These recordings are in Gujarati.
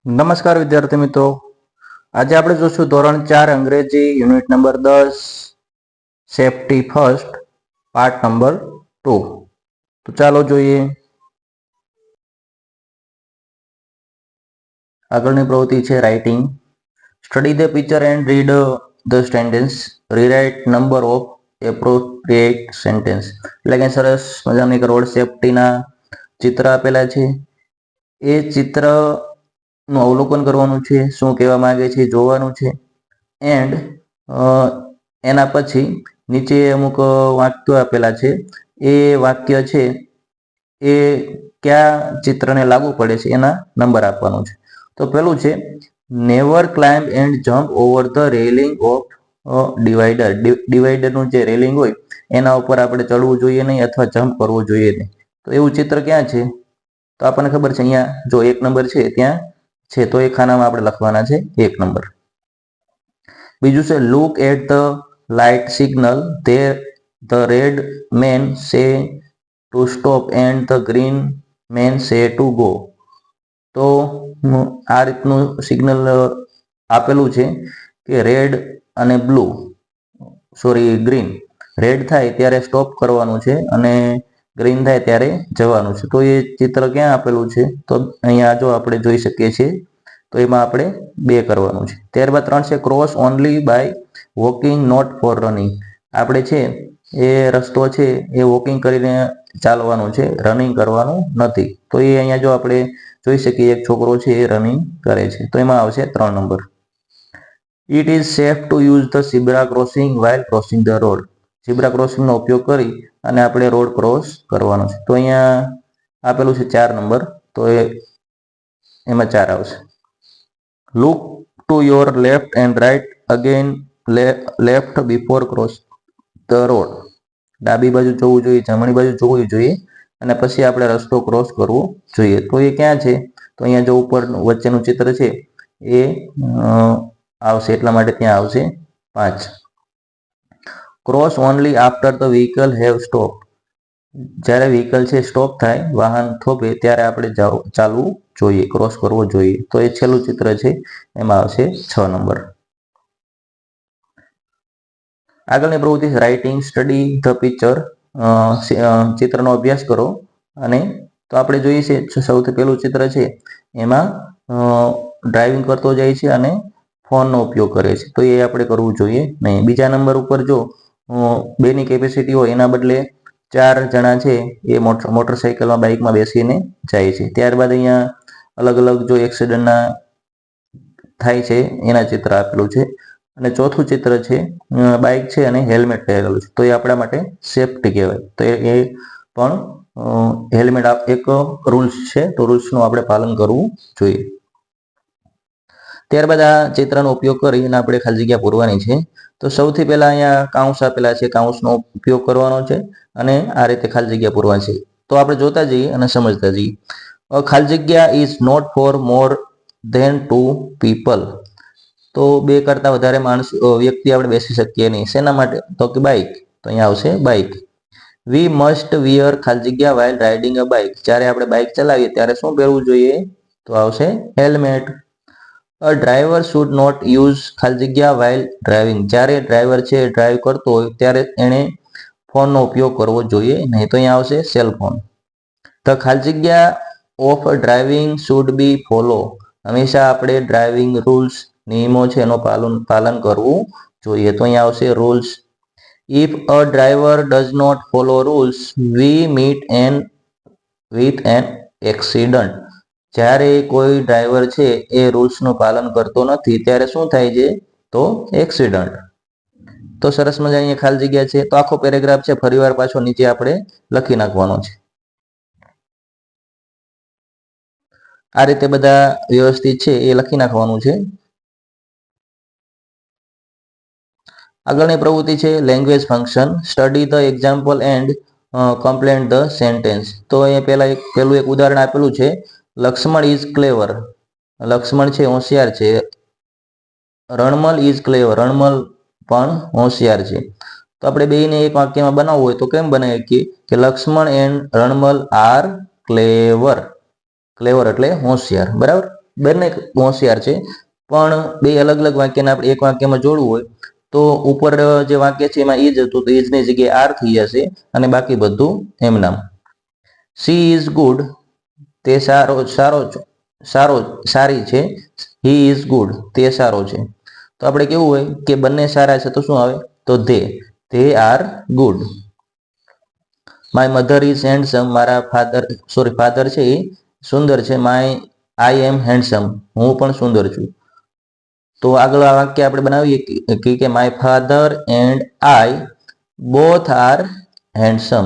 નમસ્કાર વિદ્યાર્થી મિત્રો, આજે આપણે જોશું ધોરણ 4 અંગ્રેજી unit number 10 safety first part number 2. તો ચાલો જોઈએ. આગળની પ્રવૃત્તિ છે writing. Study the picture and read the sentence. Rewrite number of appropriate sentence. એટલે કે સરસ મજાની એક રોડ સેફટીના ચિત્ર આપેલા છે. એ ચિત્ર નું અવલોકન કરવાનું છે, શું કહેવા માંગે છે જોવાનું છે. એન્ડ એના પછી નીચે અમુક વાક્યો આપેલા છે. એ વાક્ય છે એ કયા ચિત્રને લાગુ પડે છે એના નંબર આપવાનું છે. તો પેલું છે, never climb and jump over the railing of divider. ડિવાઈડરનું જે રેલિંગ હોય એના ઉપર આપણે ચડવું જોઈએ નહીં અથવા જમ્પ કરવું જોઈએ નહીં. તો એવું ચિત્ર ક્યાં છે? તો આપણને ખબર છે અહીંયા જો 1 નંબર છે ત્યાં છે, તો એ ખાનામાં આપણે લખવાના છે 1 નંબર. બીજું છે, look at the light signal. The red man say to stop and the green man say to go. તો આ રીતનું સિગ્નલ આપેલું છે કે રેડ અને ગ્રીન. રેડ થાય ત્યારે સ્ટોપ કરવાનું છે અને ગ્રીન થાય ત્યારે જવાનું છે. તો એ ચિત્ર ક્યાં આપેલું છે? તો અહીંયા જો આપણે જોઈ શકીએ છીએ. તો એમાં આપણે 2 કરવાનું છે. ત્યારબાદ 3 છે, cross only by walking not for running. આપણે છે એ રસ્તો છે એ વોકિંગ કરીને ચાલવાનું છે, રનિંગ કરવાનું નથી. તો એ અહીંયા જો આપણે જોઈ શકીએ એક છોકરો છે એ રનિંગ કરે છે. તો એમાં આવશે 3 નંબર. It is safe to use the zebra crossing while crossing the road. Zebra ક્રોસિંગનો ઉપયોગ કરી અને આપણે રોડ ક્રોસ કરવાનો છે. તો અહીંયા આપેલું છે 4 નંબર. તો એમાં 4 આવશે. Look to your left and write again left before cross the road. ડાબી બાજુ જોવું જોઈએ, જમણી બાજુ જોવું જોઈએ અને પછી આપણે રસ્તો ક્રોસ કરવો જોઈએ. તો એ ક્યાં છે? તો અહીંયા જો ઉપર વચ્ચેનું ચિત્ર છે એ આવશે, એટલા માટે ત્યાં આવશે 5. Cross only after the vehicle have stop. જ્યારે વ્હીકલ છે સ્ટોપ થાય, વાહન થોભે ત્યારે આપણે ચાલવું જોઈએ, ક્રોસ કરવો જોઈએ. તો એ છેલ્લું ચિત્ર છે, એમાં આવશે 6 નંબર. આગળની પ્રવૃત્તિ રાઇટિંગ. Study the picture. ચિત્રનો અભ્યાસ કરો. અને તો આપણે જોઈએ છે સૌથી પહેલું ચિત્ર છે એમાં ડ્રાઇવિંગ કરતો જાય છે અને ફોનનો ઉપયોગ કરે છે. તો એ આપણે કરવું જોઈએ નહીં. બીજા નંબર ઉપર જો 2ની કેપેસિટી હોય એના બદલે 4 જણા છે એ મોટરસાઇકલમાં બાઇકમાં બેસીને જાય છે. ત્યારબાદ અહીંયા અલગ અલગ જો એક્સિડન્ટના થાય છે એના ચિત્ર આપેલું છે. અને ચોથું ચિત્ર છે બાઇક છે અને હેલ્મેટ પહેરેલું છે. તો એ આપણા માટે સેફટી કહેવાય. તો એ પણ હેલ્મેટ એક રૂલ્સ છે, તો રૂલ્સનું આપણે પાલન કરવું જોઈએ. ત્યારબાદ આ ચિત્રનો ઉપયોગ કરીને આપણે ખાલી જગ્યા પૂરવાની છે. તો સૌથી પહેલા અહીંયા કાઉન્સ આપેલા છે, કાઉન્સનો ઉપયોગ કરવાનો છે અને આ રીતે ખાલી જગ્યા પૂરવાની છે. તો આપણે જોતા જઈએ અને સમજતા જઈએ. ખાલી જગ્યા is not for more than 2 people. તો 2 કરતા વધારે વ્યક્તિ આપણે બેસી શકીએ નહીં. શેના માટે? તો કે બાઇક. તો અહીંયા આવશે બાઇક. વી મસ્ટ વિયર ખાલી જગ્યા વાઇલ રાઇડિંગ અ બાઇક. જ્યારે આપણે બાઇક ચલાવીએ ત્યારે શું પહેરવું જોઈએ? તો આવશે helmet. A driver should not use ખાલી જગ્યા વાઇલ ડ્રાઇવિંગ. જ્યારે ડ્રાઈવર છે ડ્રાઈવ કરતો હોય ત્યારે એણે ફોનનો ઉપયોગ કરવો જોઈએ નહીં. તો અહીંયા આવશે સેલફોન. ધ ખાલી જગ્યા of driving should be follow. હંમેશા આપણે ડ્રાઇવિંગ રૂલ્સ, નિયમો છે એનું પાલન કરવું જોઈએ. તો અહીંયા આવશે rules. If a driver does not follow rules we meet with an accident. જ્યારે કોઈ ડ્રાઈવર છે એ રૂલ્સનું પાલન કરતો નથી ત્યારે શું થાય છે? તો એક્સિડન્ટ. તો સરસ મજા અહીંયા ખાલી જગ્યા છે. તો આખો પેરેગ્રાફ છે ફરીવાર પાછો નીચે આપણે લખી નાખવાનો છે. આ રીતે બધા વ્યવસ્થિત છે એ લખી નાખવાનું છે. આગળની પ્રવૃત્તિ છે language function. Study the example and complaint the sentence. તો અહીંયા પહેલું એક ઉદાહરણ આપેલું છે, લક્ષ્મણ ઇઝ ક્લેવર. લક્ષ્મણ છે હોશિયાર છે. Ranmal is clever. રણમલ પણ હોશિયાર છે. તો આપણે બેયને એક વાક્યમાં બનાવવું હોય તો કેમ બનાવીએ કે લક્ષ્મણ એન્ડ રણમલ આર ક્લેવર. ક્લેવર એટલે હોશિયાર, બરાબર. બંને હોશિયાર છે, પણ બે અલગ અલગ વાક્યને આપણે એક વાક્યમાં જોડવું હોય તો ઉપર જે વાક્ય છે એમાં ઈજ હતું તો ઈજની જગ્યાએ આર થઈ જશે અને બાકી બધું એમ નામ. સી ઇઝ ગુડ, તે સારી છે. હી ઇઝ ગુડ, તે સારો છે. તો આપણે કેવું હોય કે બંને સારા છે તો શું આવે તો they are good. My mother is handsome, મારા ફાધર છે એ સુંદર છે. આઈ એમ હેન્ડસમ, હું પણ સુંદર છું. તો આગળ આ વાક્ય આપણે બનાવીએ કે my father and I both are handsome.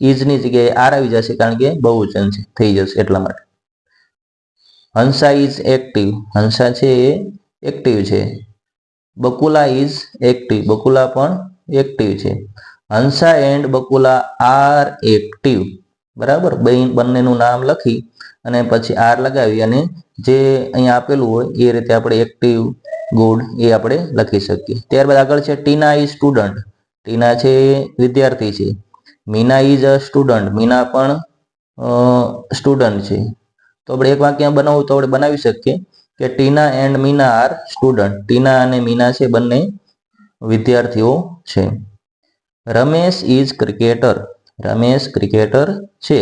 ઇઝની જગ્યાએ આર આવી જશે કારણ કે બહુવચન છે થઈ જશે એટલા માટે. હંસા ઇઝ એક્ટિવ, હંસા છે એ એક્ટિવ છે. બકુલા ઇઝ એક્ટિવ, બકુલા પણ એક્ટિવ છે. Hansa and Bakula R active. બરાબર, બંનેનું નામ લખી અને પછી આર લગાવી અને જે અહીંયા આપેલું હોય એ રીતે આપણે એક્ટિવ ગુડ એ આપણે લખી શકીએ. ત્યારબાદ આગળ છે ટીના ઇઝ સ્ટુડન્ટ, ટીના છે વિદ્યાર્થી છે. Meena is a student, Meena પણ સ્ટુડન્ટ છે. તો આપણે એક વાક્ય બનાવવું તો આપણે બનાવી શકીએ કે Tina and Meena are student. Tina અને મીના છે બંને વિદ્યાર્થીઓ છે. Ramesh is cricketer, Ramesh cricketer છે.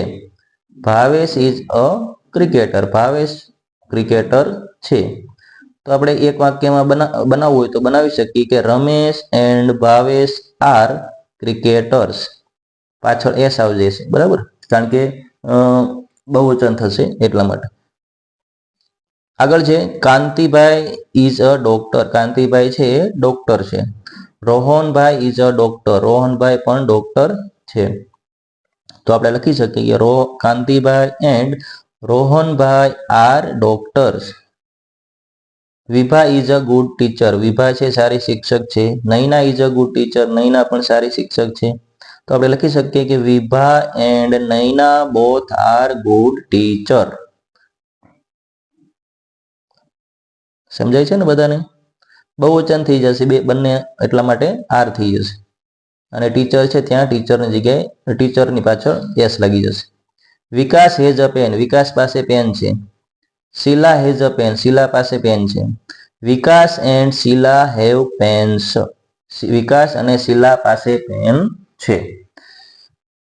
Bhavesh is a cricketer, Bhavesh cricketer છે. તો આપણે એક વાક્યમાં બનાવવું હોય તો બનાવી શકીએ કે Ramesh and Bhavesh are cricketers. પાછળ એસ આવી જશે, બરાબર, કારણ કે બહુવચન થશે એટલા માટે. આગળ છે Kantibhai is a doctor, Kantibhai છે એ ડોક્ટર છે. રોહનભાઈ ઇઝ અ ડોક્ટર, રોહનભાઈ પણ ડોક્ટર છે. તો આપણે લખી શકીએ કે Kantibhai and Rohanbhai are doctors. Vibha is a good teacher, Vibha છે સારી શિક્ષક છે. Naina is a good teacher, Naina પણ સારી શિક્ષક છે. તો આપણે લખી શકીએ કે Vibha and Naina both are good teacher. સમજાય છે ને બધાને? બહુવચન થઈ જશે બંને એટલા માટે આર થઈ જશે. અને ટીચર છે ત્યાં ટીચરની જગ્યાએ ટીચરની પાછળ એસ લાગી જશે. વિકાસ હેઝ અ પેન, વિકાસ પાસે પેન છે. શીલા હેઝ અ પેન, શીલા પાસે પેન છે. વિકાસ એન્ડ શીલા હેવ પેન્સ, વિકાસ અને શીલા પાસે પેન છે.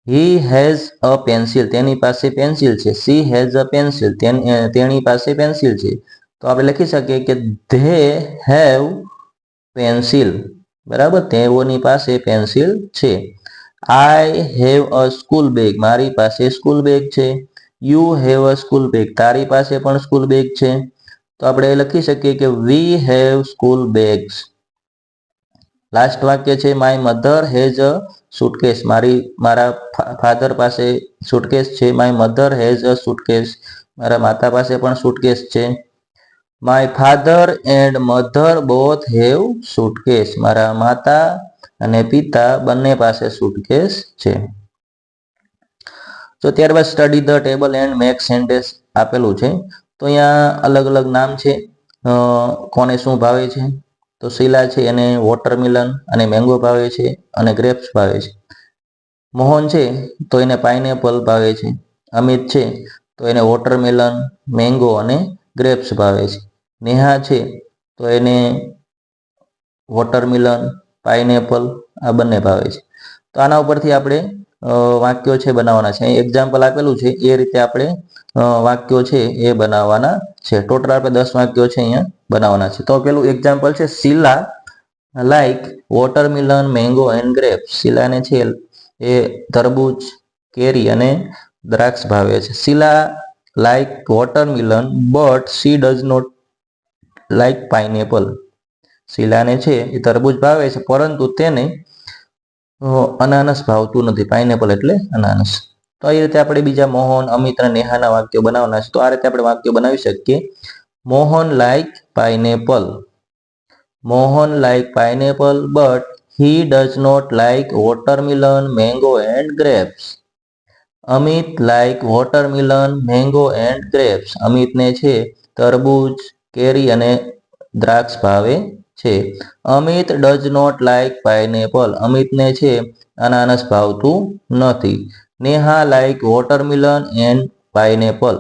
હી હેઝ અ પેન્સિલ, તેની પાસે પેન્સિલ છે. સી હેઝ અ પેન્સિલ, તેની પાસે પેન્સિલ છે. તો આપણે લખી શકીએ કે ધે હેવ પેન્સિલ, બરાબર, તેઓની પાસે પેન્સિલ છે. આઈ હેવ અ સ્કૂલ બેગ, મારી પાસે સ્કૂલ બેગ છે. You have a school bag, તારી પાસે પણ સ્કૂલ બેગ છે. તો આપણે લખી શકીએ કે we have school bags. Last વાક્ય છે my mother has a suitcase, મારા ફાધર પાસે સુટકેસ છે. My mother has a suitcase, મારા માતા પાસે પણ સુટકેસ છે. My father and mother both have suitcase, મારા માતા અને પિતા બંને પાસે સુટકેસ છે. તો ત્યારબાદ study the table and make sentence આપેલું છે. તો અહીંયા અલગ અલગ નામ છે, કોને શું ભાવે છે. તો શીલા છે એને વોટરમિલન અને મેંગો ભાવે છે અને ગ્રેપ્સ ભાવે છે. મોહન છે તો એને પાઇનેપલ ભાવે છે. અમિત છે તો એને વોટરમેલન, મેંગો અને ગ્રેપ્સ ભાવે છે. નેહા છે તો એને વોટરમિલન, પાઇનેપલ આ બંને ભાવે છે. તો આના ઉપરથી આપણે વાક્યો છે બનાવવાના છે. એક્ઝામ્પલ આપેલું છે એ રીતે આપણે વાક્યો છે એ બનાવવાના છે. ટોટલ આપણે 10 વાક્યો છે અહીંયા બનાવવાના છે. તો પેલું એક્ઝામ્પલ છે Sheela like watermelon, mango and grapes. શીલાને છે એ તરબૂચ, કેરી અને દ્રાક્ષ ભાવે છે. Sheela like watermelon but she does not like pineapple. શીલાને છે એ તરબૂચ ભાવે છે પરંતુ તેને અનાનસ ભાવતું નથી. પાઇનેપલ એટલે અનાનસ. તો આ રીતે આપણે બીજા મોહન, અમિત અને નેહાના વાક્યો બનાવવાના છે. તો આ રીતે આપણે વાક્યો બનાવી શકીએ. Mohan like pineapple, Mohan like pineapple but he does not like watermelon, mango and grapes. Amit like watermelon, mango and grapes. અમિતને છે તરબૂચ, કેરી અને દ્રાક્ષ ભાવે છે. Amit does not like pineapple, અમિતને છે અનાનસ ભાવતું નથી. Neha like watermelon and pineapple,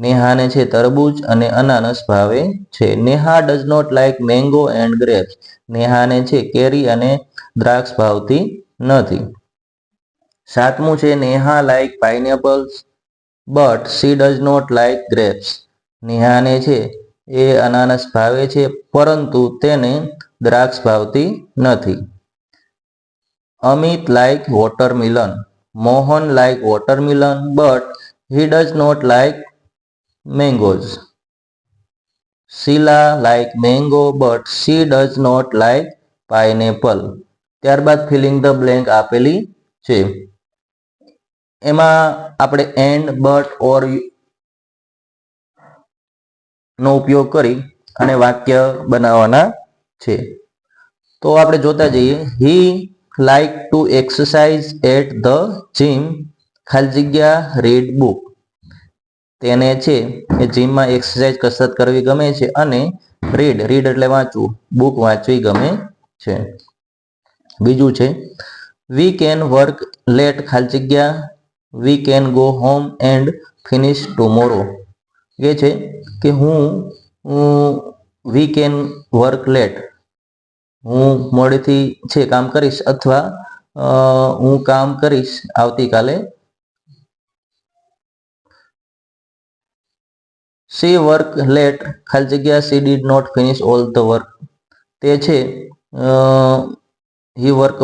નેહાને છે તરબૂચ અને અનાનસ ભાવે છે. Neha does not like mango and grapes. નેહાને છે કેરી અને દ્રાક્ષ ભાવતી નથી. 7મું છે Neha like pineapples but she does not like grapes. નેહાને છે એ અનાનસ ભાવે છે પરંતુ તેને દ્રાક્ષ ભાવતી નથી. Amit like watermelon. Mohan like watermelon but he does not like mangoes. Sheela like mango but she does not like pineapple. ત્યારબાદ ફિલિંગ ધ બ્લેન્ક આપેલી છે. એમાં આપણે એન્ડ, બટ, ઓર નો ઉપયોગ કરી અને વાક્ય બનાવવાના છે. તો આપણે જોતા જઈએ. He like to exercise at the gym ખાલી જગ્યા રીડ બુક. તેને છે એ જીમમાં એક્સરસાઇઝ કસરત કરવી ગમે છે અને રીડ એટલે વાંચવું, બુક વાંચવી ગમે છે. બીજું છે વી કેન વર્ક લેટ ખાલી જગ્યા we can go home and finish tomorrow. એ છે કે વી કેન વર્ક લેટ, હું મોડેથી છે કામ કરીશ અથવા હું કામ કરીશ આવતીકાલે. સી વર્ક લેટ ખાલી જગ્યા she did not finish all the work. તે છે હી વર્ક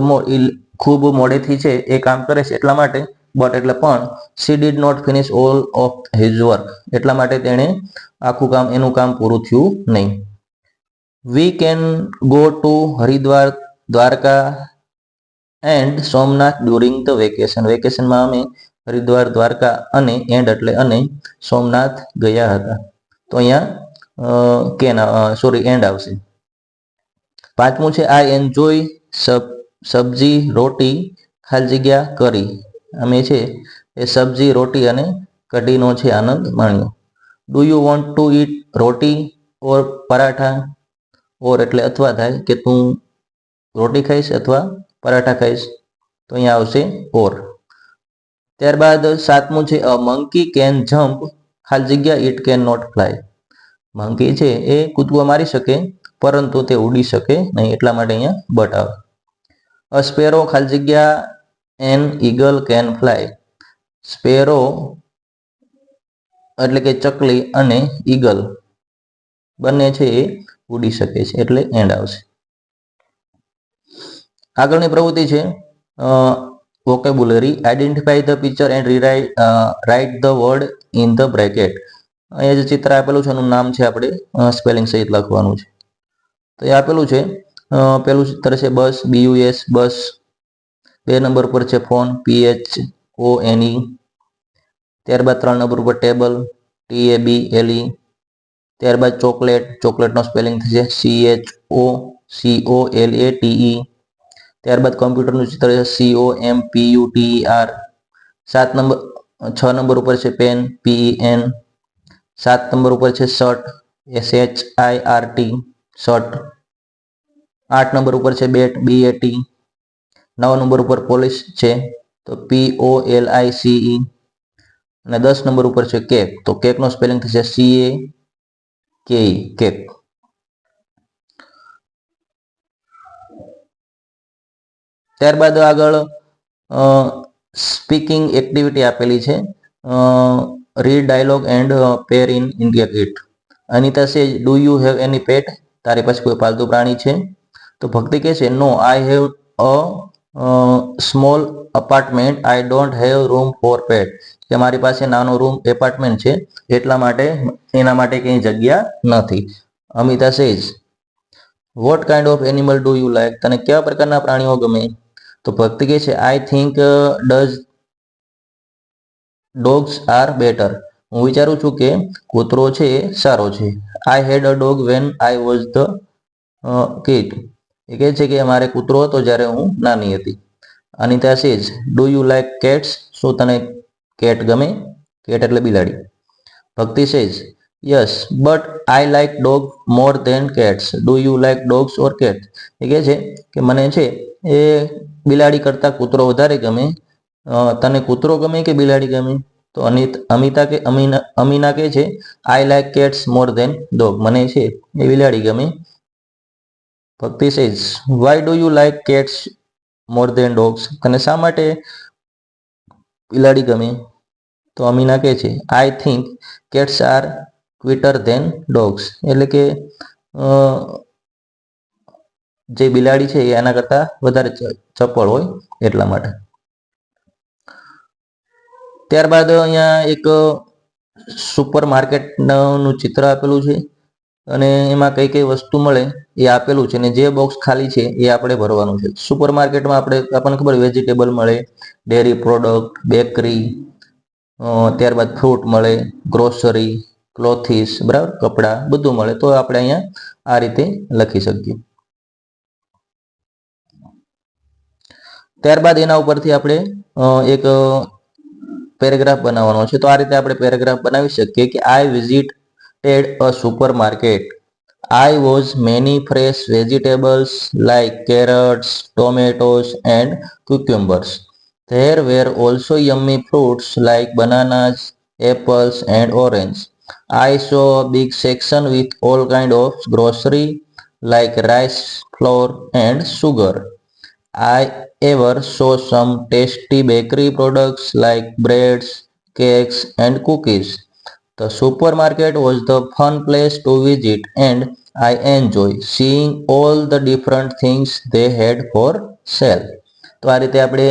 ખૂબ મોડેથી છે એ કામ કરે છે એટલા માટે, બટ એટલે પણ, she did not finish all of his work એટલા માટે તેણે આખું કામ એનું કામ પૂરું થયું નહીં. વી can go to Haridwar, Dwarka and Somnath during the vacation. વેકેશનમાં અમે હરિદ્વાર, દ્વારકા અને એન્ડ એટલે અને સોમનાથ ગયા હતા. તો અહીંયા એન્ડ આવશે. 5મું છે આઈ એન્જોય સબ્જી રોટી ખાલી જગ્યા કરી. અમે છે એ સબ્જી, રોટી અને કઢીનો છે આનંદ માણ્યો. Do you want to eat roti or paratha. Or એટલે અથવા થાય કે તું રોટી ખાઈશ અથવા પરાઠા ખાઈશ, તો અહીંયા આવશે ઓર. ત્યારબાદ 7મું છે અ મંકી કેન જમ્પ ખાલી જગ્યા it can not fly. Monkey છે એ કૂદકો મારી શકે પરંતુ તે ઉડી શકે નહીં એટલા માટે અહીંયા બટ આવે. અ સ્પેરો ખાલી જગ્યા N eagle can fly. Sparrow એટલે કે ચકલી અને ઈગલ બંને છે એ ઉડી શકે છે એટલે એન્ડ આવશે. આગળની પ્રવૃત્તિ છે vocabulary. Identify the picture and write the word in the bracket. અહીંયા જે ચિત્ર આપેલું છે એનું નામ છે આપણે સ્પેલિંગ સહિત લખવાનું છે. તો એ આપેલું છે પેલું ચિત્ર છે બસ, BUS બસ. 2 નંબર પર છે ફોન, PHONE. ત્યારબાદ 3 નંબર ઉપર ટેબલ, TABLE. ત્યારબાદ ચોકલેટ, ચોકલેટનો સ્પેલિંગ થશે CHOCOLATE. ત્યારબાદ કોમ્પ્યુટરનું ચિત્ર છે COMPUTER. 6 નંબર ઉપર છે પેન, PEN. 7 નંબર ઉપર છે શર્ટ, SHIRT શર્ટ. 8 નંબર ઉપર છે બેટ, BAT. 9 નંબર ઉપર પોલીસ છે તો POLICE. અને 10 નંબર ઉપર છે કેક, તો કેકનો સ્પેલિંગ થશે CAKE કેક. ત્યારબાદ આગળ સ્પીકિંગ એક્ટિવિટી આપેલી છે. Read dialogue and pair in India it. Anita સેજ ડુ યુ હેવ એની પેટ. તારી પાસે કોઈ પાલતુ પ્રાણી છે? તો ભક્તિ કહે છે no I have a small apartment, I don't have room for pet. કે મારી પાસે નાનો રૂમ એપાર્ટમેન્ટ છે એટલા માટે એના માટે કંઈ જગ્યા નથી. Amita says what kind of animal do you like. તને કેવા પ્રકારના પ્રાણીઓ ગમે? તો ભક્તિ કહે છે I think dogs are better. હું વિચારું છું કે કૂતરો છે એ સારો છે. I had a dog when I was the kid. એ કહે છે કે મારે કૂતરો હતો જ્યારે હું નાની હતી. અનિતા સેજ ડુ યુ લાઈક કેટ્સ. શું તને કેટ ગમે? કેટ એટલે બિલાડી. Bhakti says yes but I like dog more than cats. Do you like dogs or cat. એ કહે છે કે મને છે એ બિલાડી કરતાં કૂતરો વધારે ગમે. તને કૂતરો ગમે કે બિલાડી ગમે? તો અમીના કે છે I like cats more than dog, મને છે એ બિલાડી ગમે. Bhakti says why do you like cats more than dogs, અને શા માટે બિલાડી ગમે? તો અમીના કહે છે I think cats are quieter than dogs, એટલે કે જે બિલાડી છે એ એના કરતા વધારે ચપળ હોય એટલા માટે. ત્યારબાદ અહીંયા એક સુપર માર્કેટનું ચિત્ર આપેલું છે અને એમાં કઈ કઈ વસ્તુ મળે એ આપેલું છે, અને જે બોક્સ ખાલી છે એ આપણે ભરવાનું છે. સુપર માર્કેટમાં આપણને ખબર વેજીટેબલ મળે, ડેરી પ્રોડક્ટ, બેકરી, ત્યારબાદ ફ્રૂટ મળે, ગ્રોસરી, ક્લોથીસ, બરાબર, કપડાં બધું મળે. તો આપણે અહીંયા આ રીતે લખી શકીએ. ત્યારબાદ એના ઉપરથી આપણે એક પેરેગ્રાફ બનાવવાનો છે. તો આ રીતે આપણે પેરેગ્રાફ બનાવી શકીએ કે I visited a super market. I was many fresh vegetables like carrots, tomatoes and cucumbers. There were also yummy fruits like bananas, apples and orange. I saw a big section with all kind of grocery like rice, flour and sugar. I ever saw some tasty bakery products like breads, cakes and cookies. The supermarket was the fun place to visit and I enjoy seeing all the different things they had for sale. તો આ રીતે આપણે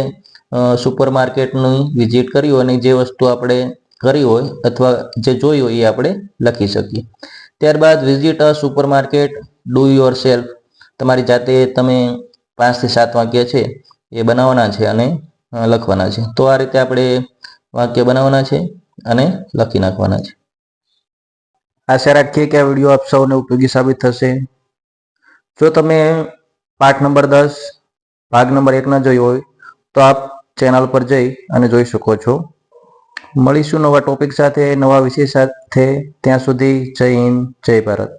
સુપર માર્કેટની વિઝિટ કરી હોય અને જે વસ્તુ આપણે કરી હોય અથવા જે જોઈ હોય એ આપણે લખી શકીએ. ત્યારબાદ visit a super market, do your self, તમારી જાતે તમે 5 થી 7 વાક્ય છે એ બનાવવાના છે અને લખવાના છે. તો આ રીતે આપણે વાક્ય બનાવવાના છે અને લખી નાખવાના છે. આશા રાખીએ કે આ વિડીયો આપ સૌને ઉપયોગી સાબિત થશે. જો તમે પાઠ નંબર 10 ભાગ નંબર 1 ના જોયો હોય તો આપ ચેનલ પર જઈ અને જોઈ શકો છો. મળીશું નવા ટોપિક સાથે, નવા વિષય સાથે. ત્યાં સુધી જય હિન્દ, જય ભારત.